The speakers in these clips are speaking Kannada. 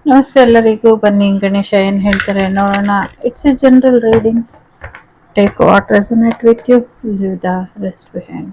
ನಮಸ್ತೆ ಎಲ್ಲರಿಗೂ. ಬನ್ನಿ ಗಣೇಶ ಏನು ಹೇಳ್ತಾರೆ ನೋಡೋಣ. It's a general reading. Take what resonate with you, leave the rest behind.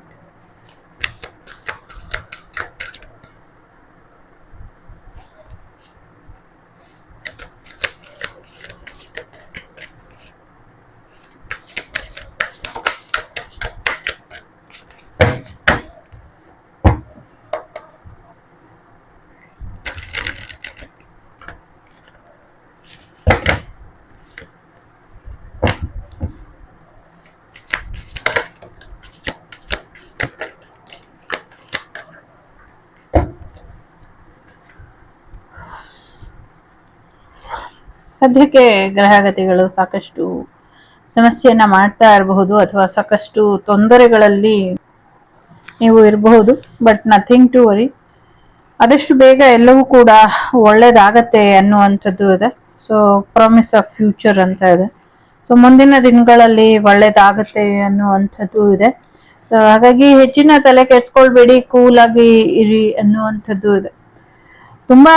ಸದ್ಯಕ್ಕೆ ಗ್ರಹಗತಿಗಳು ಸಾಕಷ್ಟು ಸಮಸ್ಯೆಯನ್ನ ಮಾಡ್ತಾ ಇರಬಹುದು, ಅಥವಾ ಸಾಕಷ್ಟು ತೊಂದರೆಗಳಲ್ಲಿ ನೀವು ಇರಬಹುದು. But nothing to worry. ಆದಷ್ಟು ಬೇಗ ಎಲ್ಲವೂ ಕೂಡ ಒಳ್ಳೇದಾಗತ್ತೆ ಅನ್ನುವಂಥದ್ದು ಇದೆ. ಸೊ ಪ್ರಾಮಿಸ್ ಆಫ್ ಫ್ಯೂಚರ್ ಅಂತ ಇದೆ. ಸೊ ಮುಂದಿನ ದಿನಗಳಲ್ಲಿ ಒಳ್ಳೇದಾಗತ್ತೆ ಅನ್ನುವಂಥದ್ದು ಇದೆ. ಸೊ ಹಾಗಾಗಿ ಹೆಚ್ಚಿನ ತಲೆ ಕೆಡ್ಸ್ಕೊಳ್ಬೇಡಿ, ಕೂಲ್ ಆಗಿ ಇರಿ ಅನ್ನುವಂಥದ್ದು ಇದೆ. ತುಂಬಾ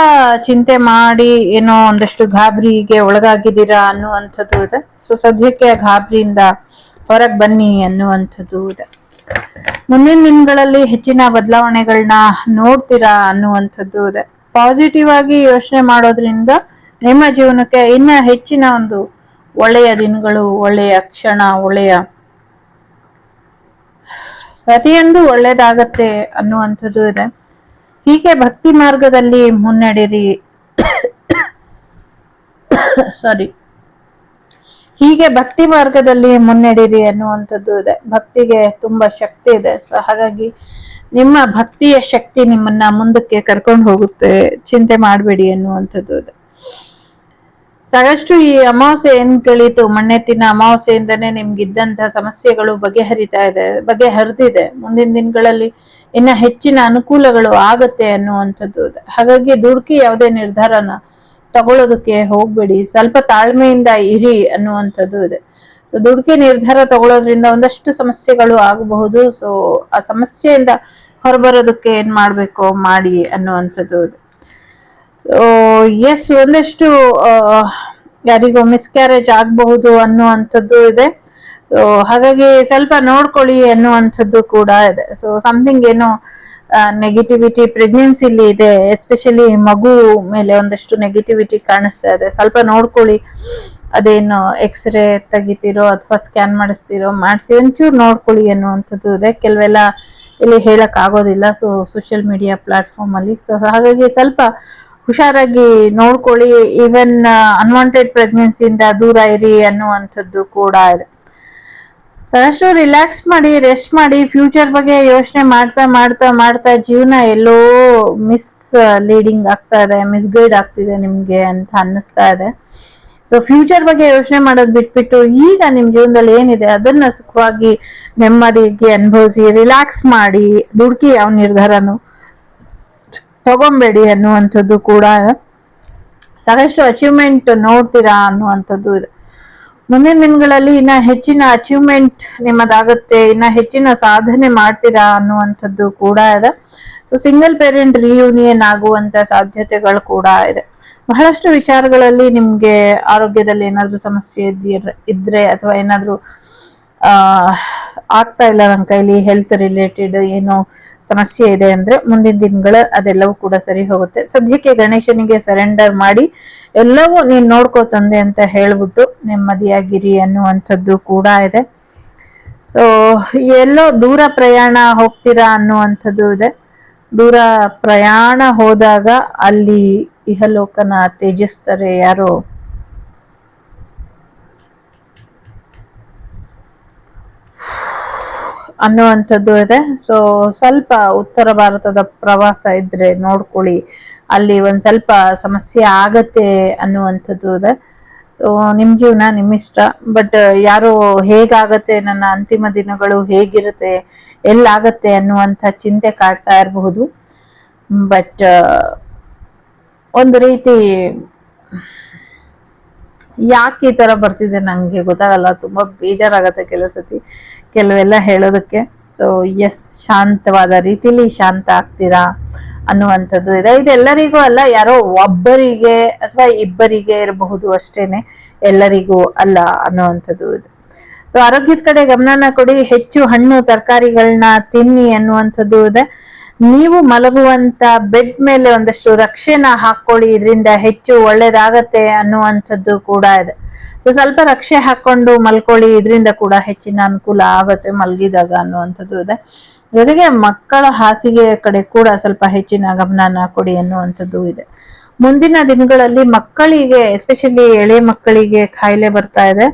ಚಿಂತೆ ಮಾಡಿ ಏನೋ ಒಂದಷ್ಟು ಗಾಬರಿಗೆ ಒಳಗಾಗಿದ್ದೀರಾ ಅನ್ನುವಂಥದ್ದು ಇದೆ. ಸೊ ಸದ್ಯಕ್ಕೆ ಗಾಬರಿಯಿಂದ ಹೊರಗೆ ಬನ್ನಿ ಅನ್ನುವಂಥದ್ದು ಇದೆ. ಮುಂದಿನ ದಿನಗಳಲ್ಲಿ ಹೆಚ್ಚಿನ ಬದಲಾವಣೆಗಳನ್ನ ನೋಡ್ತೀರಾ ಅನ್ನುವಂಥದ್ದು ಇದೆ. ಪಾಸಿಟಿವ್ ಆಗಿ ಯೋಚನೆ ಮಾಡೋದ್ರಿಂದ ನಿಮ್ಮ ಜೀವನಕ್ಕೆ ಇನ್ನ ಹೆಚ್ಚಿನ ಒಂದು ಒಳ್ಳೆಯ ದಿನಗಳು, ಒಳ್ಳೆಯ ಕ್ಷಣ, ಒಳ್ಳೆಯ ಪ್ರತಿಯೊಂದು ಒಳ್ಳೇದಾಗತ್ತೆ ಅನ್ನುವಂಥದ್ದು ಇದೆ. ಹೀಗೆ ಭಕ್ತಿ ಮಾರ್ಗದಲ್ಲಿ ಮುನ್ನಡೆರಿ. ಸಾರಿ ಹೀಗೆ ಭಕ್ತಿ ಮಾರ್ಗದಲ್ಲಿ ಮುನ್ನಡೆರಿ ಅನ್ನುವಂಥದ್ದು ಇದೆ. ಭಕ್ತಿಗೆ ತುಂಬಾ ಶಕ್ತಿ ಇದೆ. ಸೊ ಹಾಗಾಗಿ ನಿಮ್ಮ ಭಕ್ತಿಯ ಶಕ್ತಿ ನಿಮ್ಮನ್ನ ಮುಂದಕ್ಕೆ ಕರ್ಕೊಂಡು ಹೋಗುತ್ತೆ, ಚಿಂತೆ ಮಾಡಬೇಡಿ ಅನ್ನುವಂಥದ್ದು ಇದೆ. ಸಾಕಷ್ಟು ಈ ಅಮಾವಾಸ್ಯೆ ಏನ್ ಕಳೀತು, ಮಣ್ಣೆತ್ತಿನ ಅಮಾವಾಸ್ಯೆಯಿಂದನೇ ನಿಮ್ಗಿದ್ದಂತ ಸಮಸ್ಯೆಗಳು ಬಗೆಹರಿದಿದೆ. ಮುಂದಿನ ದಿನಗಳಲ್ಲಿ ಇನ್ನ ಹೆಚ್ಚಿನ ಅನುಕೂಲಗಳು ಆಗತ್ತೆ ಅನ್ನುವಂಥದ್ದು ಇದೆ. ಹಾಗಾಗಿ ದುಡುಕಿ ಯಾವುದೇ ನಿರ್ಧಾರನ ತಗೊಳ್ಳೋದಕ್ಕೆ ಹೋಗ್ಬೇಡಿ, ಸ್ವಲ್ಪ ತಾಳ್ಮೆಯಿಂದ ಇರಿ ಅನ್ನುವಂಥದ್ದು ಇದೆ. ದುಡುಕಿ ನಿರ್ಧಾರ ತಗೊಳ್ಳೋದ್ರಿಂದ ಒಂದಷ್ಟು ಸಮಸ್ಯೆಗಳು ಆಗಬಹುದು. ಸೊ ಆ ಸಮಸ್ಯೆಯಿಂದ ಹೊರಬರೋದಕ್ಕೆ ಏನ್ ಮಾಡ್ಬೇಕೋ ಮಾಡಿ ಅನ್ನುವಂಥದ್ದು ಇದೆ. ಎಸ್, ಒಂದಷ್ಟು ಯಾರಿಗೋ ಮಿಸ್ಕ್ಯಾರೇಜ್ ಆಗಬಹುದು ಅನ್ನುವಂಥದ್ದು ಇದೆ. ಹಾಗಾಗಿ ಸ್ವಲ್ಪ ನೋಡ್ಕೊಳ್ಳಿ ಅನ್ನುವಂಥದ್ದು ಕೂಡ ಇದೆ. ಸೊ ಸಮಥಿಂಗ್ ಏನೋ ನೆಗೆಟಿವಿಟಿ ಪ್ರೆಗ್ನೆನ್ಸಿಲಿ ಇದೆ, ಎಸ್ಪೆಷಲಿ ಮಗು ಮೇಲೆ ಒಂದಷ್ಟು ನೆಗೆಟಿವಿಟಿ ಕಾಣಿಸ್ತಾ ಇದೆ. ಸ್ವಲ್ಪ ನೋಡ್ಕೊಳ್ಳಿ. ಅದೇನು ಎಕ್ಸ್ರೇ ತೆಗಿತೀರೋ ಅಥವಾ ಸ್ಕ್ಯಾನ್ ಮಾಡಿಸ್ತೀರೋ ಮಾಡಿಸಿ ಒಂಚೂರು ನೋಡ್ಕೊಳ್ಳಿ ಅನ್ನುವಂಥದ್ದು ಇದೆ. ಕೆಲವೆಲ್ಲ ಇಲ್ಲಿ ಹೇಳಕ್ ಆಗೋದಿಲ್ಲ ಸೊ ಸೋಷಿಯಲ್ ಮೀಡಿಯಾ ಪ್ಲಾಟ್ಫಾರ್ಮ್ ಅಲ್ಲಿ. ಸೊ ಹಾಗಾಗಿ ಸ್ವಲ್ಪ ಹುಷಾರಾಗಿ ನೋಡ್ಕೊಳ್ಳಿ. ಈವನ್ ಅನ್ವಾಂಟೆಡ್ ಪ್ರೆಗ್ನೆನ್ಸಿಯಿಂದ ದೂರ ಇರಿ ಅನ್ನುವಂಥದ್ದು ಕೂಡ ಇದೆ. ಸಾಕಷ್ಟು ರಿಲ್ಯಾಕ್ಸ್ ಮಾಡಿ, ರೆಸ್ಟ್ ಮಾಡಿ. ಫ್ಯೂಚರ್ ಬಗ್ಗೆ ಯೋಚನೆ ಮಾಡ್ತಾ ಮಾಡ್ತಾ ಮಾಡ್ತಾ ಜೀವನ ಎಲ್ಲೋ ಮಿಸ್ ಲೀಡಿಂಗ್ ಆಗ್ತಾ ಇದೆ, ಮಿಸ್ಗೈಡ್ ಆಗ್ತಿದೆ ನಿಮ್ಗೆ ಅಂತ ಅನ್ನಿಸ್ತಾ ಇದೆ. ಸೊ ಫ್ಯೂಚರ್ ಬಗ್ಗೆ ಯೋಚನೆ ಮಾಡೋದು ಬಿಟ್ಬಿಟ್ಟು ಈಗ ನಿಮ್ ಜೀವನದಲ್ಲಿ ಏನಿದೆ ಅದನ್ನ ಸುಖವಾಗಿ ನೆಮ್ಮದಿಗೆ ಅನುಭವಿಸಿ, ರಿಲ್ಯಾಕ್ಸ್ ಮಾಡಿ. ದುಡುಕಿ ಯಾವ ನಿರ್ಧಾರನು ತಗೊಂಬೇಡಿ ಅನ್ನುವಂಥದ್ದು ಕೂಡ ಸಾಕಷ್ಟು ಅಚೀವ್ಮೆಂಟ್ ನೋಡ್ತೀರಾ ಅನ್ನುವಂಥದ್ದು ಇದೆ. ಮುಂದಿನ ದಿನಗಳಲ್ಲಿ ಇನ್ನ ಹೆಚ್ಚಿನ ಅಚೀವ್ಮೆಂಟ್ ನಿಮ್ಮದಾಗುತ್ತೆ, ಇನ್ನ ಹೆಚ್ಚಿನ ಸಾಧನೆ ಮಾಡ್ತೀರಾ ಅನ್ನುವಂಥದ್ದು ಕೂಡ ಇದೆ. ಸೊ ಸಿಂಗಲ್ ಪೇರೆಂಟ್ ರಿಯೂನಿಯನ್ ಆಗುವಂತ ಸಾಧ್ಯತೆಗಳು ಕೂಡ ಇದೆ. ಬಹಳಷ್ಟು ವಿಚಾರಗಳಲ್ಲಿ ನಿಮ್ಗೆ ಆರೋಗ್ಯದಲ್ಲಿ ಏನಾದ್ರೂ ಸಮಸ್ಯೆ ಇದ್ರೆ ಅಥವಾ ಏನಾದ್ರೂ ಆಗ್ತಾ ಇಲ್ಲ ನನ್ನ ಕೈಲಿ, ಹೆಲ್ತ್ ರಿಲೇಟೆಡ್ ಏನೋ ಸಮಸ್ಯೆ ಇದೆ ಅಂದ್ರೆ ಮುಂದಿನ ದಿನಗಳ ಅದೆಲ್ಲವೂ ಕೂಡ ಸರಿ ಹೋಗುತ್ತೆ. ಸದ್ಯಕ್ಕೆ ಗಣೇಶನಿಗೆ ಸರೆಂಡರ್ ಮಾಡಿ ಎಲ್ಲವೂ ನೀನ್ ನೋಡ್ಕೋ ತಂದೆ ಅಂತ ಹೇಳ್ಬಿಟ್ಟು ನೆಮ್ಮದಿಯಾಗಿರಿ ಅನ್ನುವಂಥದ್ದು ಕೂಡ ಇದೆ. ಸೊ ಎಲ್ಲೋ ದೂರ ಪ್ರಯಾಣ ಹೋಗ್ತೀರಾ ಅನ್ನುವಂಥದ್ದು ಇದೆ. ದೂರ ಪ್ರಯಾಣ ಹೋದಾಗ ಅಲ್ಲಿ ಇಹಲೋಕನ ತ್ಯಜಿಸ್ತಾರೆ ಯಾರೋ ಅನ್ನುವಂಥದ್ದು ಇದೆ. ಸೊ ಸ್ವಲ್ಪ ಉತ್ತರ ಭಾರತದ ಪ್ರವಾಸ ಇದ್ರೆ ನೋಡ್ಕೊಳ್ಳಿ, ಅಲ್ಲಿ ಒಂದ್ ಸ್ವಲ್ಪ ಸಮಸ್ಯೆ ಆಗತ್ತೆ ಅನ್ನುವಂಥದ್ದು ಇದೆ. ನಿಮ್ ಜೀವನ ನಿಮ್ಮಿಷ್ಟ. ಬಟ್ ಯಾರೋ ಹೇಗಾಗತ್ತೆ, ನನ್ನ ಅಂತಿಮ ದಿನಗಳು ಹೇಗಿರುತ್ತೆ, ಎಲ್ಲಾಗತ್ತೆ ಅನ್ನುವಂಥ ಚಿಂತೆ ಕಾಡ್ತಾ ಇರಬಹುದು. ಬಟ್ ಒಂದು ರೀತಿ ಯಾಕೆ ಈ ತರ ಬರ್ತಿದೆ ನಂಗೆ ಗೊತ್ತಾಗಲ್ಲ. ತುಂಬಾ ಬೇಜಾರಾಗತ್ತೆ ಕೆಲವು ಸತಿ ಕೆಲವೆಲ್ಲ ಹೇಳೋದಕ್ಕೆ. ಸೊ ಎಸ್, ಶಾಂತವಾದ ರೀತಿಲಿ ಶಾಂತ ಆಗ್ತೀರಾ. ಅನ್ನುವಂಥದ್ದು ಇದೆ. ಇದೆಲ್ಲರಿಗೂ ಅಲ್ಲ, ಯಾರೋ ಒಬ್ಬರಿಗೆ ಅಥವಾ ಇಬ್ಬರಿಗೆ ಇರಬಹುದು ಅಷ್ಟೇನೆ, ಎಲ್ಲರಿಗೂ ಅಲ್ಲ ಅನ್ನುವಂಥದ್ದು ಇದೆ. ಸೊ ಆರೋಗ್ಯದ ಕಡೆ ಗಮನನ ಕೊಡಿ, ಹೆಚ್ಚು ಹಣ್ಣು ತರಕಾರಿಗಳನ್ನ ತಿನ್ನಿ ಅನ್ನುವಂಥದ್ದು ಇದೆ. ನೀವು ಮಲಗುವಂತ ಬೆಡ್ ಮೇಲೆ ಒಂದಷ್ಟು ರಕ್ಷೆನ ಹಾಕೊಳ್ಳಿ, ಇದರಿಂದ ಹೆಚ್ಚು ಒಳ್ಳೇದಾಗತ್ತೆ ಅನ್ನುವಂಥದ್ದು ಕೂಡ ಇದೆ. ಸೊ ಸ್ವಲ್ಪ ರಕ್ಷೆ ಹಾಕೊಂಡು ಮಲ್ಕೊಳ್ಳಿ, ಇದರಿಂದ ಕೂಡ ಹೆಚ್ಚಿನ ಅನುಕೂಲ ಆಗುತ್ತೆ ಮಲಗಿದಾಗ ಅನ್ನುವಂಥದ್ದು ಇದೆ. ಜೊತೆಗೆ ಮಕ್ಕಳ ಹಾಸಿಗೆಯ ಕಡೆ ಕೂಡ ಸ್ವಲ್ಪ ಹೆಚ್ಚಿನ ಗಮನನ ಕೊಡಿ ಅನ್ನುವಂಥದ್ದು ಇದೆ. ಮುಂದಿನ ದಿನಗಳಲ್ಲಿ ಮಕ್ಕಳಿಗೆ, ಎಸ್ಪೆಷಲಿ ಎಳೆ ಮಕ್ಕಳಿಗೆ ಕಾಯಿಲೆ ಬರ್ತಾ ಇದೆ,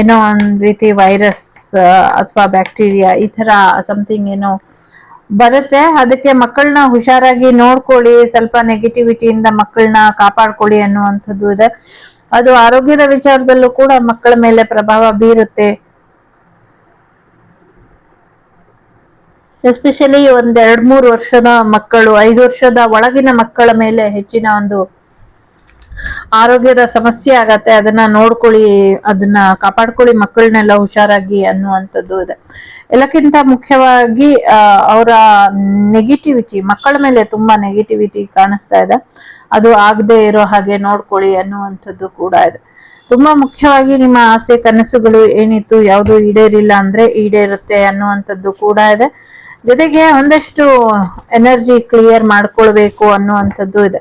ಏನೋ ಒಂದ್ ರೀತಿ ವೈರಸ್ ಅಥವಾ ಬ್ಯಾಕ್ಟೀರಿಯಾ ಈ ತರ ಸಮಥಿಂಗ್ ಏನೋ ಬರುತ್ತೆ. ಅದಕ್ಕೆ ಮಕ್ಕಳನ್ನ ಹುಷಾರಾಗಿ ನೋಡ್ಕೊಳ್ಳಿ, ಸ್ವಲ್ಪ ನೆಗೆಟಿವಿಟಿಯಿಂದ ಮಕ್ಕಳನ್ನ ಕಾಪಾಡ್ಕೊಳ್ಳಿ ಅನ್ನುವಂಥದ್ದು ಇದೆ. ಅದು ಆರೋಗ್ಯದ ವಿಚಾರದಲ್ಲೂ ಕೂಡ ಮಕ್ಕಳ ಮೇಲೆ ಪ್ರಭಾವ ಬೀರುತ್ತೆ. ಎಸ್ಪೆಷಲಿ ಒಂದ್ 2-3 ವರ್ಷದ ಮಕ್ಕಳು, 5 ವರ್ಷದ ಒಳಗಿನ ಮಕ್ಕಳ ಮೇಲೆ ಹೆಚ್ಚಿನ ಒಂದು ಆರೋಗ್ಯದ ಸಮಸ್ಯೆ ಆಗತ್ತೆ. ಅದನ್ನ ನೋಡ್ಕೊಳ್ಳಿ, ಅದನ್ನ ಕಾಪಾಡ್ಕೊಳ್ಳಿ ಮಕ್ಕಳನ್ನೆಲ್ಲ ಹುಷಾರಾಗಿ ಅನ್ನುವಂಥದ್ದು ಇದೆ. ಎಲ್ಲಕ್ಕಿಂತ ಮುಖ್ಯವಾಗಿ ಅವರ ನೆಗೆಟಿವಿಟಿ, ಮಕ್ಕಳ ಮೇಲೆ ತುಂಬಾ ನೆಗೆಟಿವಿಟಿ ಕಾಣಿಸ್ತಾ ಇದೆ, ಅದು ಆಗದೆ ಇರೋ ಹಾಗೆ ನೋಡ್ಕೊಳ್ಳಿ ಅನ್ನುವಂಥದ್ದು ಕೂಡ ಇದೆ. ತುಂಬಾ ಮುಖ್ಯವಾಗಿ ನಿಮ್ಮ ಆಸೆ ಕನಸುಗಳು ಏನಿತ್ತು ಯಾವುದು ಈಡೇರಿಲ್ಲ ಅಂದ್ರೆ ಈಡೇರುತ್ತೆ ಅನ್ನುವಂಥದ್ದು ಕೂಡ ಇದೆ. ಜೊತೆಗೆ ಒಂದಷ್ಟು ಎನರ್ಜಿ ಕ್ಲಿಯರ್ ಮಾಡ್ಕೊಳ್ಬೇಕು ಅನ್ನುವಂಥದ್ದು ಇದೆ.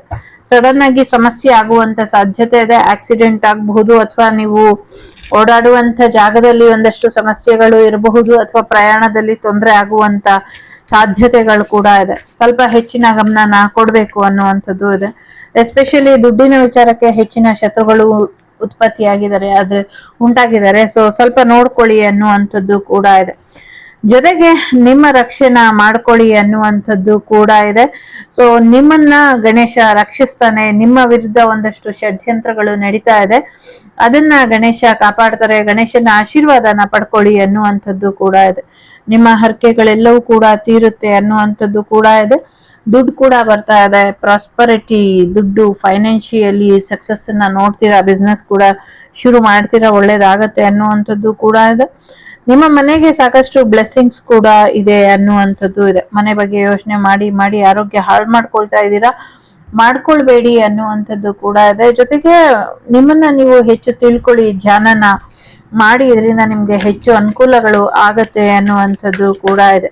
ಸಡನ್ ಆಗಿ ಸಮಸ್ಯೆ ಆಗುವಂತ ಸಾಧ್ಯತೆ ಇದೆ, ಆಕ್ಸಿಡೆಂಟ್ ಆಗಬಹುದು, ಅಥವಾ ನೀವು ಓಡಾಡುವಂತ ಜಾಗದಲ್ಲಿ ಒಂದಷ್ಟು ಸಮಸ್ಯೆಗಳು ಇರಬಹುದು, ಅಥವಾ ಪ್ರಯಾಣದಲ್ಲಿ ತೊಂದರೆ ಆಗುವಂತ ಸಾಧ್ಯತೆಗಳು ಕೂಡ ಇದೆ. ಸ್ವಲ್ಪ ಹೆಚ್ಚಿನ ಗಮನ ಕೊಡ್ಬೇಕು ಅನ್ನುವಂಥದ್ದು ಇದೆ. ಎಸ್ಪೆಷಲಿ ದುಡ್ಡಿನ ವಿಚಾರಕ್ಕೆ ಹೆಚ್ಚಿನ ಶತ್ರುಗಳು ಉಂಟಾಗಿದ್ದಾರೆ. ಸೊ ಸ್ವಲ್ಪ ನೋಡ್ಕೊಳ್ಳಿ ಅನ್ನುವಂಥದ್ದು ಕೂಡ ಇದೆ. ಜೊತೆಗೆ ನಿಮ್ಮ ರಕ್ಷಣೆ ಮಾಡ್ಕೊಳ್ಳಿ ಅನ್ನುವಂಥದ್ದು ಕೂಡ ಇದೆ. ಸೊ ನಿಮ್ಮನ್ನ ಗಣೇಶ ರಕ್ಷಿಸ್ತಾನೆ, ನಿಮ್ಮ ವಿರುದ್ಧ ಒಂದಷ್ಟು ಷಡ್ಯಂತ್ರಗಳು ನಡೀತಾ ಇದೆ, ಅದನ್ನ ಗಣೇಶ ಕಾಪಾಡ್ತಾರೆ. ಗಣೇಶನ ಆಶೀರ್ವಾದನ ಪಡ್ಕೊಳ್ಳಿ ಅನ್ನುವಂಥದ್ದು ಕೂಡ ಇದೆ. ನಿಮ್ಮ ಹರಕೆಗಳೆಲ್ಲವೂ ಕೂಡ ತೀರುತ್ತೆ ಅನ್ನುವಂಥದ್ದು ಕೂಡ ಇದೆ. ದುಡ್ಡು ಕೂಡ ಬರ್ತಾ ಇದೆ, ಪ್ರಾಸ್ಪರಿಟಿ, ದುಡ್ಡು, ಫೈನಾನ್ಷಿಯಲಿ ಸಕ್ಸಸ್ ಅನ್ನ ನೋಡ್ತೀರಾ, ಬಿಸ್ನೆಸ್ ಕೂಡ ಶುರು ಮಾಡ್ತೀರಾ, ಒಳ್ಳೇದಾಗತ್ತೆ ಅನ್ನುವಂಥದ್ದು ಕೂಡ ಇದೆ. ನಿಮ್ಮ ಮನೆಗೆ ಸಾಕಷ್ಟು ಬ್ಲೆಸ್ಸಿಂಗ್ಸ್ ಕೂಡ ಇದೆ ಅನ್ನುವಂಥದ್ದು ಇದೆ. ಮನೆ ಬಗ್ಗೆ ಯೋಚನೆ ಮಾಡಿ ಮಾಡಿ ಆರೋಗ್ಯ ಹಾಳು ಮಾಡ್ಕೊಳ್ತಾ ಇದ್ದೀರಾ, ಮಾಡ್ಕೊಳ್ಬೇಡಿ ಅನ್ನುವಂಥದ್ದು ಕೂಡ ಇದೆ. ಜೊತೆಗೆ ನಿಮ್ಮನ್ನ ನೀವು ಹೆಚ್ಚು ತಿಳ್ಕೊಳ್ಳಿ, ಧ್ಯಾನನ ಮಾಡಿ, ಇದರಿಂದ ನಿಮ್ಗೆ ಹೆಚ್ಚು ಅನುಕೂಲಗಳು ಆಗತ್ತೆ ಅನ್ನುವಂಥದ್ದು ಕೂಡ ಇದೆ.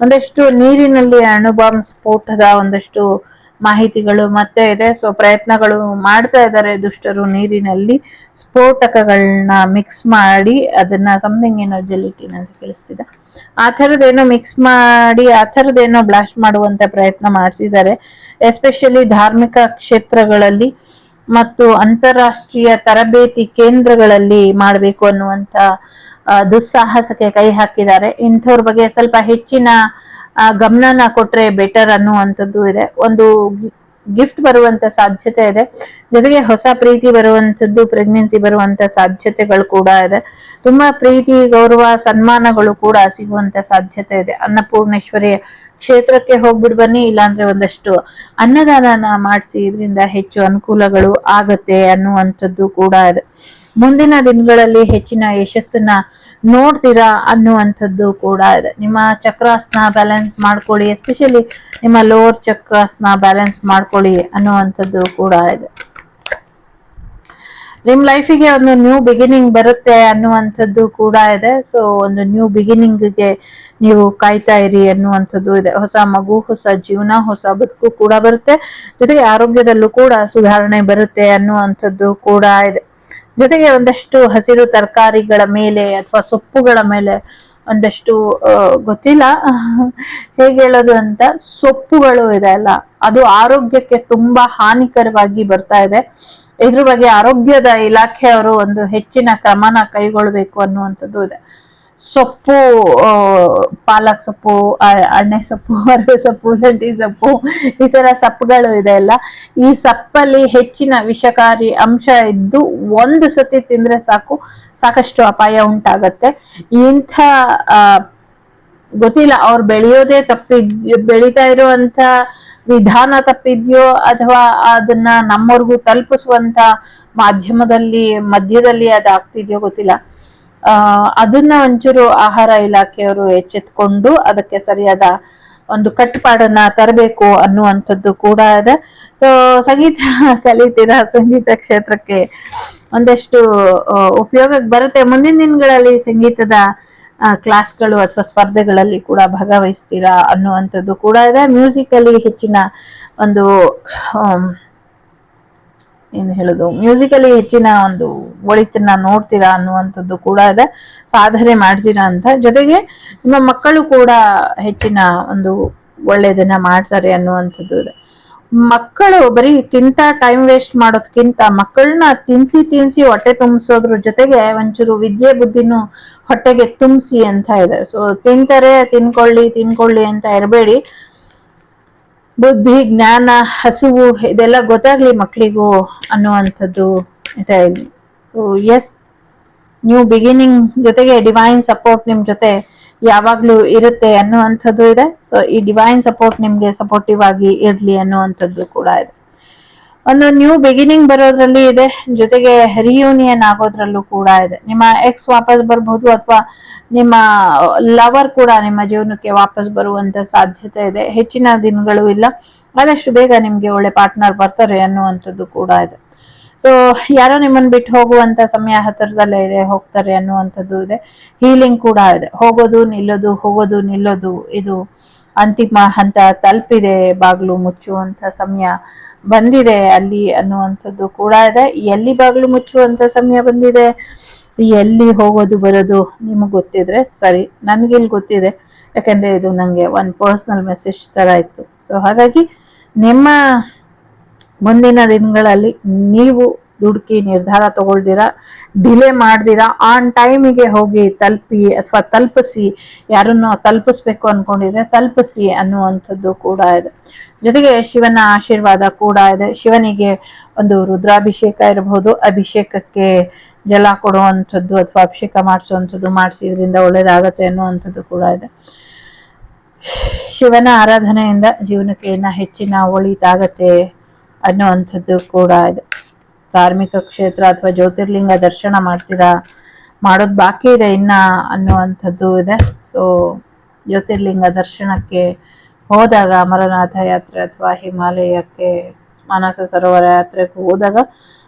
ಒಂದಷ್ಟು ನೀರಿನಲ್ಲಿ ಅಣುಬಾಂಬ್ ಸ್ಫೋಟದ ಒಂದಷ್ಟು ಮಾಹಿತಿಗಳು ಮತ್ತೆ ಇದೆ. ಸೊ ಪ್ರಯತ್ನಗಳು ಮಾಡ್ತಾ ಇದ್ದಾರೆ ದುಷ್ಟರು, ನೀರಿನಲ್ಲಿ ಸ್ಫೋಟಕಗಳನ್ನ ಮಿಕ್ಸ್ ಮಾಡಿ ಅದನ್ನ ಸಮಥಿಂಗ್ ಏನೋ ಜೆಲಿಟಿನ್ ಅಂತ ಕೇಳಿಸ್ತಿದೆ, ಆ ಥರದ್ದೇನೋ ಮಿಕ್ಸ್ ಮಾಡಿ ಆ ಥರದ್ದೇನೋ ಬ್ಲಾಸ್ಟ್ ಮಾಡುವಂತ ಪ್ರಯತ್ನ ಮಾಡ್ತಿದ್ದಾರೆ. ಎಸ್ಪೆಷಲಿ ಧಾರ್ಮಿಕ ಕ್ಷೇತ್ರಗಳಲ್ಲಿ ಮತ್ತು ಅಂತಾರಾಷ್ಟ್ರೀಯ ತರಬೇತಿ ಕೇಂದ್ರಗಳಲ್ಲಿ ಮಾಡಬೇಕು ಅನ್ನುವಂತ ದುಸ್ಸಾಹಸಕ್ಕೆ ಕೈ ಹಾಕಿದ್ದಾರೆ. ಇಂಥವ್ರ ಬಗ್ಗೆ ಸ್ವಲ್ಪ ಹೆಚ್ಚಿನ ಗಮನನ ಕೊಟ್ರೆ ಬೆಟರ್ ಅನ್ನುವಂಥದ್ದು ಇದೆ. ಒಂದು ಗಿಫ್ಟ್ ಬರುವಂತ ಸಾಧ್ಯತೆ ಇದೆ, ಜೊತೆಗೆ ಹೊಸ ಪ್ರೀತಿ ಬರುವಂತದ್ದು, ಪ್ರೆಗ್ನೆನ್ಸಿ ಬರುವಂತ ಸಾಧ್ಯತೆಗಳು ಕೂಡ ಇದೆ. ತುಂಬಾ ಪ್ರೀತಿ, ಗೌರವ, ಸನ್ಮಾನಗಳು ಕೂಡ ಸಿಗುವಂತ ಸಾಧ್ಯತೆ ಇದೆ. ಅನ್ನಪೂರ್ಣೇಶ್ವರಿ ಕ್ಷೇತ್ರಕ್ಕೆ ಹೋಗ್ಬಿಟ್ಟು ಬನ್ನಿ, ಇಲ್ಲಾಂದ್ರೆ ಒಂದಷ್ಟು ಅನ್ನದಾನನ ಮಾಡಿಸಿ, ಇದರಿಂದ ಹೆಚ್ಚು ಅನುಕೂಲಗಳು ಆಗತ್ತೆ ಅನ್ನುವಂಥದ್ದು ಕೂಡ ಇದೆ. ಮುಂದಿನ ದಿನಗಳಲ್ಲಿ ಹೆಚ್ಚಿನ ಯಶಸ್ಸನ್ನ ನೋಡ್ತೀರಾ ಅನ್ನುವಂಥದ್ದು ಕೂಡ ಇದೆ. ನಿಮ್ಮ ಚಕ್ರಾಸ್ನ ಬ್ಯಾಲೆನ್ಸ್ ಮಾಡ್ಕೊಳ್ಳಿ, ಎಸ್ಪೆಷಲಿ ನಿಮ್ಮ ಲೋವರ್ ಚಕ್ರಾಸ್ನ ಬ್ಯಾಲೆನ್ಸ್ ಮಾಡ್ಕೊಳ್ಳಿ ಅನ್ನುವಂಥದ್ದು ಕೂಡ ಇದೆ. ನಿಮ್ ಲೈಫಿಗೆ ಒಂದು ನ್ಯೂ ಬಿಗಿನಿಂಗ್ ಬರುತ್ತೆ ಅನ್ನುವಂಥದ್ದು ಕೂಡ ಇದೆ. ಸೊ ಒಂದು ನ್ಯೂ ಬಿಗಿನಿಂಗ್ಗೆ ನೀವು ಕಾಯ್ತಾ ಇರಿ ಅನ್ನುವಂಥದ್ದು ಇದೆ. ಹೊಸ ಮಗು, ಹೊಸ ಜೀವನ, ಹೊಸ ಬದುಕು ಕೂಡ ಬರುತ್ತೆ. ಜೊತೆಗೆ ಆರೋಗ್ಯದಲ್ಲೂ ಕೂಡ ಸುಧಾರಣೆ ಬರುತ್ತೆ ಅನ್ನುವಂಥದ್ದು ಕೂಡ ಇದೆ. ಜೊತೆಗೆ ಒಂದಷ್ಟು ಹಸಿರು ತರಕಾರಿಗಳ ಮೇಲೆ ಅಥವಾ ಸೊಪ್ಪುಗಳ ಮೇಲೆ ಒಂದಷ್ಟು ಗೊತ್ತಿಲ್ಲ ಹೇಗೆ ಹೇಳೋದು ಅಂತ, ಸೊಪ್ಪುಗಳು ಇದೆ ಅಲ್ಲ, ಅದು ಆರೋಗ್ಯಕ್ಕೆ ತುಂಬಾ ಹಾನಿಕರವಾಗಿ ಬರ್ತಾ ಇದೆ. ಇದ್ರ ಬಗ್ಗೆ ಆರೋಗ್ಯದ ಇಲಾಖೆಯವರು ಒಂದು ಹೆಚ್ಚಿನ ಕ್ರಮನ ಕೈಗೊಳ್ಬೇಕು ಅನ್ನುವಂಥದ್ದು ಇದೆ. ಸೊಪ್ಪು, ಪಾಲಕ್ ಸೊಪ್ಪು, ಅಣ್ಣೆ ಸೊಪ್ಪು, ಅರಿವೆ ಸೊಪ್ಪು, ದಂಟಿ ಸೊಪ್ಪು, ಈ ತರ ಸೊಪ್ಪುಗಳು ಇದೆ ಅಲ್ಲ, ಈ ಸೊಪ್ಪಲ್ಲಿ ಹೆಚ್ಚಿನ ವಿಷಕಾರಿ ಅಂಶ ಇದ್ದು ಒಂದು ಸತಿ ತಿಂದ್ರೆ ಸಾಕು, ಸಾಕಷ್ಟು ಅಪಾಯ ಉಂಟಾಗತ್ತೆ. ಇಂಥ ಗೊತ್ತಿಲ್ಲ ಅವ್ರು ಬೆಳೆಯೋದೇ ಬೆಳೀತಾ ಇರುವಂತ ವಿಧಾನ ತಪ್ಪಿದ್ಯೋ ಅಥವಾ ಅದನ್ನ ನಮ್ಮವ್ರಿಗೂ ತಲುಪಿಸುವಂತ ಮಧ್ಯದಲ್ಲಿ ಅದಾಗ್ತಿದ್ಯೋ ಗೊತ್ತಿಲ್ಲ. ಅದನ್ನ ಒಂಚೂರು ಆಹಾರ ಇಲಾಖೆಯವರು ಎಚ್ಚೆತ್ಕೊಂಡು ಅದಕ್ಕೆ ಸರಿಯಾದ ಒಂದು ಕಟ್ಟುಪಾಡನ್ನ ತರಬೇಕು ಅನ್ನುವಂಥದ್ದು ಕೂಡ ಇದೆ. ಸೊ ಸಂಗೀತ ಕಲಿತೀರಾ, ಸಂಗೀತ ಕ್ಷೇತ್ರಕ್ಕೆ ಒಂದಷ್ಟು ಉಪಯೋಗಕ್ಕೆ ಬರುತ್ತೆ. ಮುಂದಿನ ದಿನಗಳಲ್ಲಿ ಸಂಗೀತದ ಕ್ಲಾಸ್ಗಳು ಅಥವಾ ಸ್ಪರ್ಧೆಗಳಲ್ಲಿ ಕೂಡ ಭಾಗವಹಿಸ್ತೀರಾ ಅನ್ನುವಂಥದ್ದು ಕೂಡ ಇದೆ. ಮ್ಯೂಸಿಕಲ್ಲಿ ಹೆಚ್ಚಿನ ಒಂದು ಏನು ಹೇಳುದು, ಮ್ಯೂಸಿಕಲಿ ಹೆಚ್ಚಿನ ಒಂದು ಒಳಿತನ್ನ ನೋಡ್ತೀರಾ ಅನ್ನುವಂಥದ್ದು ಕೂಡ ಇದೆ. ಸಾಧನೆ ಮಾಡ್ತೀರಾ ಅಂತ, ಜೊತೆಗೆ ನಿಮ್ಮ ಮಕ್ಕಳು ಕೂಡ ಹೆಚ್ಚಿನ ಒಂದು ಒಳ್ಳೇದನ್ನ ಮಾಡ್ತಾರೆ ಅನ್ನುವಂಥದ್ದು ಇದೆ. ಮಕ್ಕಳು ಬರೀ ತಿಂತ ಟೈಮ್ ವೇಸ್ಟ್ ಮಾಡೋದ್ಕಿಂತ ಮಕ್ಕಳನ್ನ ತಿನ್ಸಿ ಹೊಟ್ಟೆ ತುಂಬಿಸೋದ್ರ ಜೊತೆಗೆ ಒಂಚೂರು ವಿದ್ಯೆ ಬುದ್ಧಿನೂ ಹೊಟ್ಟೆಗೆ ತುಂಬಿಸಿ ಅಂತ ಇದೆ. ಸೊ ತಿಂತಾರೆ, ತಿನ್ಕೊಳ್ಳಿ ಅಂತ ಇರಬೇಡಿ. ಬುದ್ಧಿ, ಜ್ಞಾನ, ಹಸಿವು ಇದೆಲ್ಲ ಗೊತ್ತಾಗ್ಲಿ ಮಕ್ಕಳಿಗೂ ಅನ್ನುವಂಥದ್ದು ಇದೆ. ಸೊ ಎಸ್, ನ್ಯೂ ಬಿಗಿನಿಂಗ್ ಜೊತೆಗೆ ಡಿವೈನ್ ಸಪೋರ್ಟ್ ನಿಮ್ ಜೊತೆ ಯಾವಾಗ್ಲೂ ಇರುತ್ತೆ ಅನ್ನುವಂಥದ್ದು ಇದೆ. ಸೊ ಈ ಡಿವೈನ್ ಸಪೋರ್ಟ್ ನಿಮ್ಗೆ ಸಪೋರ್ಟಿವ್ ಆಗಿ ಇರ್ಲಿ ಅನ್ನುವಂಥದ್ದು ಕೂಡ ಇದೆ. ಒಂದು ನ್ಯೂ ಬಿಗಿನಿಂಗ್ ಬರೋದ್ರಲ್ಲಿ ಇದೆ, ಜೊತೆಗೆ ರಿಯೂನಿಯನ್ ಆಗೋದ್ರಲ್ಲೂ ಕೂಡ ಇದೆ. ನಿಮ್ಮ ಎಕ್ಸ್ ವಾಪಸ್ ಬರ್ಬಹುದು, ಅಥವಾ ನಿಮ್ಮ ಲವರ್ ಕೂಡ ನಿಮ್ಮ ಜೀವನಕ್ಕೆ ವಾಪಸ್ ಬರುವಂತ ಸಾಧ್ಯತೆ ಇದೆ. ಹೆಚ್ಚಿನ ದಿನಗಳು ಇಲ್ಲ, ಆದಷ್ಟು ಬೇಗ ನಿಮ್ಗೆ ಒಳ್ಳೆ ಪಾರ್ಟ್ನರ್ ಬರ್ತಾರೆ ಅನ್ನುವಂಥದ್ದು ಕೂಡ ಇದೆ. ಸೊ ಯಾರೋ ನಿಮ್ಮನ್ನ ಬಿಟ್ಟು ಹೋಗುವಂತ ಸಮಯ ಹತ್ತಿರದಲ್ಲೇ ಇದೆ, ಹೋಗ್ತಾರೆ ಅನ್ನುವಂಥದ್ದು ಇದೆ. ಹೀಲಿಂಗ್ ಕೂಡ ಇದೆ. ಹೋಗೋದು ನಿಲ್ಲೋದು ಇದು ಅಂತಿಮ ಹಂತ ತಲುಪಿದೆ, ಬಾಗಿಲು ಮುಚ್ಚುವಂತ ಸಮಯ ಬಂದಿದೆ ಅಲ್ಲಿ ಅನ್ನುವಂಥದ್ದು ಕೂಡ ಇದೆ. ಎಲ್ಲಿ ಬಾಗಿಲು ಮುಚ್ಚುವಂತ ಸಮಯ ಬಂದಿದೆ, ಎಲ್ಲಿ ಹೋಗೋದು ಬರೋದು ನಿಮಗೆ ಗೊತ್ತಿದ್ರೆ ಸರಿ, ನನ್ಗಿಲ್ಲಿ ಗೊತ್ತಿದೆ, ಯಾಕಂದ್ರೆ ಇದು ನಂಗೆ ಒಂದು ಪರ್ಸನಲ್ ಮೆಸೇಜ್ ತರ ಇತ್ತು. ಸೊ ಹಾಗಾಗಿ ನಿಮ್ಮ ಮುಂದಿನ ದಿನಗಳಲ್ಲಿ ನೀವು ದುಡುಕಿ ನಿರ್ಧಾರ ತಗೊಳ್ದಿರಾ, ಡಿಲೇ ಮಾಡ್ದಿರಾ, ಆನ್ ಟೈಮಿಗೆ ಹೋಗಿ ತಲುಪಿ ಅಥವಾ ತಲುಪಿಸಿ, ಯಾರನ್ನು ತಲುಪಿಸ್ಬೇಕು ಅನ್ಕೊಂಡಿದ್ರೆ ತಲುಪಿಸಿ ಅನ್ನುವಂಥದ್ದು ಕೂಡ ಇದೆ. ಜೊತೆಗೆ ಶಿವನ ಆಶೀರ್ವಾದ ಕೂಡ ಇದೆ. ಶಿವನಿಗೆ ಒಂದು ರುದ್ರಾಭಿಷೇಕ ಇರಬಹುದು, ಅಭಿಷೇಕಕ್ಕೆ ಜಲ ಕೊಡುವಂಥದ್ದು ಅಥವಾ ಅಭಿಷೇಕ ಮಾಡಿಸುವಂಥದ್ದು ಮಾಡಿಸಿದ್ರಿಂದ ಒಳ್ಳೇದಾಗತ್ತೆ ಅನ್ನುವಂಥದ್ದು ಕೂಡ ಇದೆ. ಶಿವನ ಆರಾಧನೆಯಿಂದ ಜೀವನಕ್ಕೆ ಇನ್ನ ಹೆಚ್ಚಿನ ಒಳಿತಾಗತ್ತೆ ಅನ್ನುವಂಥದ್ದು ಕೂಡ ಇದೆ. ಧಾರ್ಮಿಕ ಕ್ಷೇತ್ರ ಅಥವಾ ಜ್ಯೋತಿರ್ಲಿಂಗ ದರ್ಶನ ಮಾಡೋದು ಬಾಕಿ ಇದೆ ಇನ್ನ ಅನ್ನುವಂಥದ್ದು ಇದೆ. ಸೊ ಜ್ಯೋತಿರ್ಲಿಂಗ ದರ್ಶನಕ್ಕೆ ಹೋದಾಗ, ಅಮರನಾಥ ಯಾತ್ರೆ ಅಥವಾ ಹಿಮಾಲಯಕ್ಕೆ ಮಾನಸ ಸರೋವರ ಯಾತ್ರೆಗೆ ಹೋದಾಗ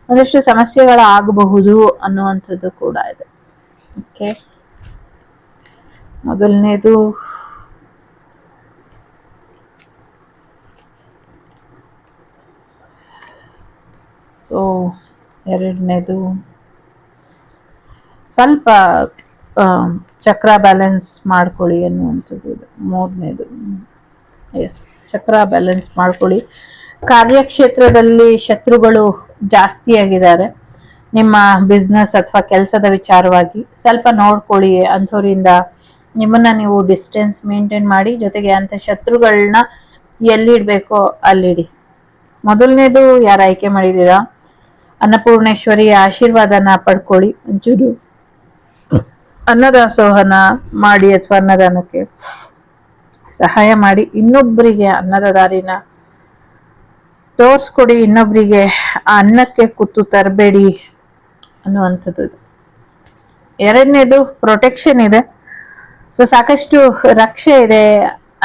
ಒಂದಷ್ಟು ಸಮಸ್ಯೆಗಳಾಗಬಹುದು ಅನ್ನುವಂಥದ್ದು ಕೂಡ ಇದೆ. ಓಕೆ, ಮೊದಲನೇದು ಸೊ ಎರಡನೇದು ಸ್ವಲ್ಪ ಚಕ್ರ ಬ್ಯಾಲೆನ್ಸ್ ಮಾಡ್ಕೊಳ್ಳಿ ಅನ್ನುವಂಥದ್ದು ಇದೆ. ಮೂರನೇದು ಎಸ್, ಚಕ್ರ ಬ್ಯಾಲೆನ್ಸ್ ಮಾಡ್ಕೊಳ್ಳಿ. ಕಾರ್ಯಕ್ಷೇತ್ರದಲ್ಲಿ ಶತ್ರುಗಳು ಜಾಸ್ತಿ ಆಗಿದ್ದಾರೆ. ನಿಮ್ಮ ಬಿಸ್ನೆಸ್ ಅಥವಾ ಕೆಲಸದ ವಿಚಾರವಾಗಿ ಸ್ವಲ್ಪ ನೋಡ್ಕೊಳ್ಳಿ. ಅಂಥವ್ರಿಂದ ನಿಮ್ಮನ್ನ ನೀವು ಡಿಸ್ಟೆನ್ಸ್ ಮೇಂಟೈನ್ ಮಾಡಿ, ಜೊತೆಗೆ ಅಂತ ಶತ್ರುಗಳನ್ನ ಎಲ್ಲಿಡ್ಬೇಕೋ ಅಲ್ಲಿಡಿ. ಮೊದಲನೇದು ಯಾರು ಆಯ್ಕೆ ಮಾಡಿದೀರಾ, ಅನ್ನಪೂರ್ಣೇಶ್ವರಿಯ ಆಶೀರ್ವಾದನ ಪಡ್ಕೊಳ್ಳಿ. ಒಂಚೂರು ಅನ್ನದಾಸೋಹನ ಮಾಡಿ ಅಥವಾ ಅನ್ನದಾನಕ್ಕೆ ಸಹಾಯ ಮಾಡಿ, ಇನ್ನೊಬ್ಬರಿಗೆ ಅನ್ನದ ದಾರಿನ ತೋರ್ಸ್ಕೊಡಿ, ಇನ್ನೊಬ್ಬರಿಗೆ ಅನ್ನಕ್ಕೆ ಕೂತು ತರಬೇಡಿ ಅನ್ನುವಂಥದ್ದು. ಎರಡನೇದು ಪ್ರೊಟೆಕ್ಷನ್ ಇದೆ. ಸೊ ಸಾಕಷ್ಟು ರಕ್ಷೆ ಇದೆ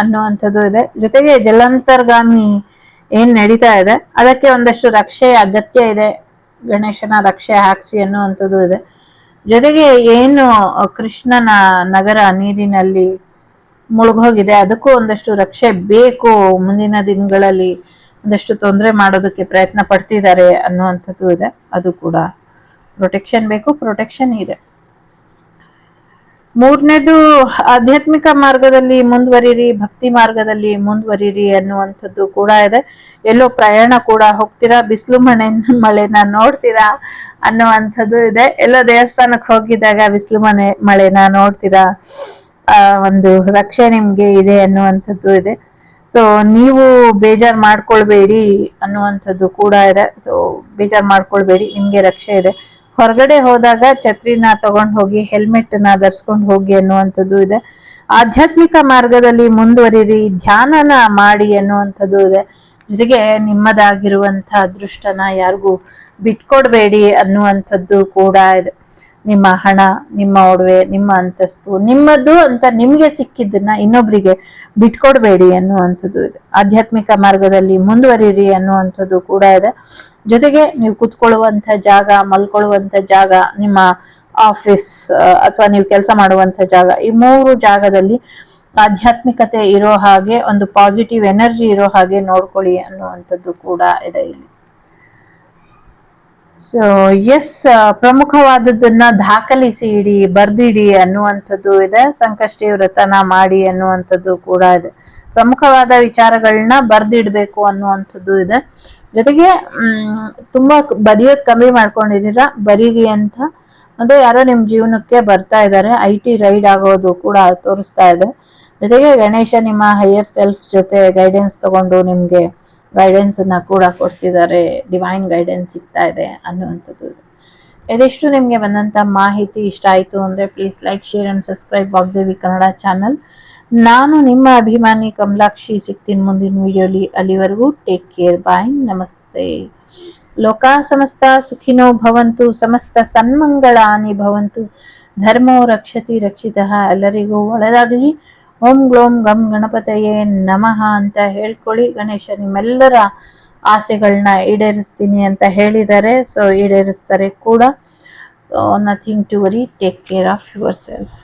ಅನ್ನುವಂಥದ್ದು ಇದೆ. ಜೊತೆಗೆ ಜಲಾಂತರ್ಗಾಮಿ ಏನ್ ನಡೀತಾ ಇದೆ ಅದಕ್ಕೆ ಒಂದಷ್ಟು ರಕ್ಷೆ ಅಗತ್ಯ ಇದೆ. ಗಣೇಶನ ರಕ್ಷೆ ಹಾಕ್ಸಿ ಅನ್ನುವಂಥದ್ದು ಇದೆ. ಜೊತೆಗೆ ಏನು ಕೃಷ್ಣನ ನಗರ ನೀರಿನಲ್ಲಿ ಮುಳುಗೋಗಿದೆ, ಅದಕ್ಕೂ ಒಂದಷ್ಟು ರಕ್ಷೆ ಬೇಕು. ಮುಂದಿನ ದಿನಗಳಲ್ಲಿ ಒಂದಷ್ಟು ತೊಂದರೆ ಮಾಡೋದಕ್ಕೆ ಪ್ರಯತ್ನ ಪಡ್ತಿದ್ದಾರೆ ಅನ್ನುವಂಥದ್ದು ಇದೆ. ಅದು ಕೂಡ ಪ್ರೊಟೆಕ್ಷನ್ ಬೇಕು, ಪ್ರೊಟೆಕ್ಷನ್ ಇದೆ. ಮೂರನೇದು ಆಧ್ಯಾತ್ಮಿಕ ಮಾರ್ಗದಲ್ಲಿ ಮುಂದುವರಿರಿ, ಭಕ್ತಿ ಮಾರ್ಗದಲ್ಲಿ ಮುಂದುವರಿರಿ ಅನ್ನುವಂಥದ್ದು ಕೂಡ ಇದೆ. ಎಲ್ಲೋ ಪ್ರಯಾಣ ಕೂಡ ಹೋಗ್ತೀರಾ, ಬಿಸಿಲು ಮಳೆನ ನೋಡ್ತೀರಾ ಅನ್ನುವಂಥದ್ದು ಇದೆ. ಎಲ್ಲೋ ದೇವಸ್ಥಾನಕ್ಕೆ ಹೋಗಿದ್ದಾಗ ಬಿಸಿಲು ಮಳೆನ ನೋಡ್ತೀರಾ, ಒಂದು ರಕ್ಷೆ ನಿಮ್ಗೆ ಇದೆ ಅನ್ನುವಂಥದ್ದು ಇದೆ. ಸೊ ನೀವು ಬೇಜಾರ್ ಮಾಡ್ಕೊಳ್ಬೇಡಿ ಅನ್ನುವಂಥದ್ದು ಕೂಡ ಇದೆ. ಸೊ ಬೇಜಾರ್ ಮಾಡ್ಕೊಳ್ಬೇಡಿ, ನಿಮ್ಗೆ ರಕ್ಷೆ ಇದೆ. ಹೊರಗಡೆ ಹೋದಾಗ ಛತ್ರಿನ ತಗೊಂಡು ಹೋಗಿ, ಹೆಲ್ಮೆಟ್ ನ ಧರಿಸ್ಕೊಂಡು ಹೋಗಿ ಅನ್ನುವಂಥದ್ದು ಇದೆ. ಆಧ್ಯಾತ್ಮಿಕ ಮಾರ್ಗದಲ್ಲಿ ಮುಂದುವರಿರಿ, ಧ್ಯಾನನ ಮಾಡಿ ಅನ್ನುವಂಥದ್ದು ಇದೆ. ಜೊತೆಗೆ ನಿಮ್ಮದಾಗಿರುವಂತಹ ಅದೃಷ್ಟನ ಯಾರಿಗೂ ಬಿಟ್ಕೊಡ್ಬೇಡಿ ಅನ್ನುವಂಥದ್ದು ಕೂಡ ಇದೆ. ನಿಮ್ಮ ಹಣ, ನಿಮ್ಮ ಒಡವೆ, ನಿಮ್ಮ ಅಂತಸ್ತು, ನಿಮ್ಮದು ಅಂತ ನಿಮ್ಗೆ ಸಿಕ್ಕಿದ್ದನ್ನ ಇನ್ನೊಬ್ರಿಗೆ ಬಿಟ್ಕೊಡ್ಬೇಡಿ ಅನ್ನುವಂಥದ್ದು ಇದೆ. ಆಧ್ಯಾತ್ಮಿಕ ಮಾರ್ಗದಲ್ಲಿ ಮುಂದುವರಿರಿ ಅನ್ನುವಂಥದ್ದು ಕೂಡ ಇದೆ. ಜೊತೆಗೆ ನೀವು ಕುತ್ಕೊಳ್ಳುವಂತ ಜಾಗ, ಮಲ್ಕೊಳ್ಳುವಂತ ಜಾಗ, ನಿಮ್ಮ ಆಫೀಸ್ ಅಥವಾ ನೀವು ಕೆಲಸ ಮಾಡುವಂತ ಜಾಗ, ಈ 3 ಜಾಗದಲ್ಲಿ ಆಧ್ಯಾತ್ಮಿಕತೆ ಇರೋ ಹಾಗೆ, ಒಂದು ಪಾಸಿಟಿವ್ ಎನರ್ಜಿ ಇರೋ ಹಾಗೆ ನೋಡ್ಕೊಳ್ಳಿ ಅನ್ನುವಂಥದ್ದು ಕೂಡ ಇದೆ ಇಲ್ಲಿ. ಸೊ ಎಸ್, ಪ್ರಮುಖವಾದದ್ದನ್ನ ದಾಖಲಿಸಿ ಇಡಿ, ಬರ್ದಿಡಿ ಅನ್ನುವಂಥದ್ದು ಇದೆ. ಸಂಕಷ್ಟಿ ವ್ರತನ ಮಾಡಿ ಅನ್ನುವಂಥದ್ದು ಕೂಡ ಇದೆ. ಪ್ರಮುಖವಾದ ವಿಚಾರಗಳನ್ನ ಬರ್ದಿಡ್ಬೇಕು ಅನ್ನುವಂಥದ್ದು ಇದೆ. ಜೊತೆಗೆ ತುಂಬಾ ಬರೆಯೋದ್ ಕಮ್ಮಿ ಮಾಡ್ಕೊಂಡಿದ್ದೀರಾ, ಬರೀರಿ ಅಂತ. ಮತ್ತೆ ಯಾರೋ ನಿಮ್ ಜೀವನಕ್ಕೆ ಬರ್ತಾ ಇದ್ದಾರೆ, IT ರೈಡ್ ಆಗೋದು ಕೂಡ ತೋರಿಸ್ತಾ ಇದೆ. ಜೊತೆಗೆ ಗಣೇಶ ನಿಮ್ಮ ಹೈಯರ್ ಸೆಲ್ಫ್ ಜೊತೆ ಗೈಡೆನ್ಸ್ ತಗೊಂಡು ನಿಮ್ಗೆ ಗೈಡೆನ್ಸ್ ಅನ್ನ ಕೂಡ ಕೊಡ್ತಿದ್ದಾರೆ, ಡಿವೈನ್ ಗೈಡೆನ್ಸ್ ಸಿಗ್ತಾ ಇದೆ ಅನ್ನುವಂಥದ್ದು. ಇದಿಷ್ಟು ನಿಮ್ಗೆ ಬಂದಂತ ಮಾಹಿತಿ ಇಷ್ಟ ಆಯ್ತು ಅಂದ್ರೆ please like, share and subscribe Vagdevi Kannada channel. ನಾನು ನಿಮ್ಮ ಅಭಿಮಾನಿ ಕಮಲಾಕ್ಷಿ, ಸಿಗ್ತೀನಿ ಮುಂದಿನ ವಿಡಿಯೋಲಿ. ಅಲ್ಲಿವರೆಗೂ ಟೇಕ್ ಕೇರ್, ಬಾಯ್, ನಮಸ್ತೆ. ಲೋಕ ಸಮಸ್ತ ಸುಖಿನೋ ಭವಂತು, ಸಮಸ್ತ ಸನ್ಮಂಗಳಾನಿ ಭವಂತು, ಧರ್ಮೋ ರಕ್ಷತಿ ರಕ್ಷಿತಃ. ಎಲ್ಲರಿಗೂ ಒಳ್ಳೆದಾಗಲಿ. ಓಂ ಗ್ಲೋಂ ಗಂ ಗಣಪತಯೇ ನಮಃ ಅಂತ ಹೇಳ್ಕೊಳ್ಳಿ. ಗಣೇಶ ನಿಮ್ಮೆಲ್ಲರ ಆಸೆಗಳನ್ನ ಈಡೇರಿಸ್ತೀನಿ ಅಂತ ಹೇಳಿದ್ದಾರೆ. ಸೊ ಈಡೇರಿಸ್ತಾರೆ ಕೂಡ. Nothing to worry. Take care of your self.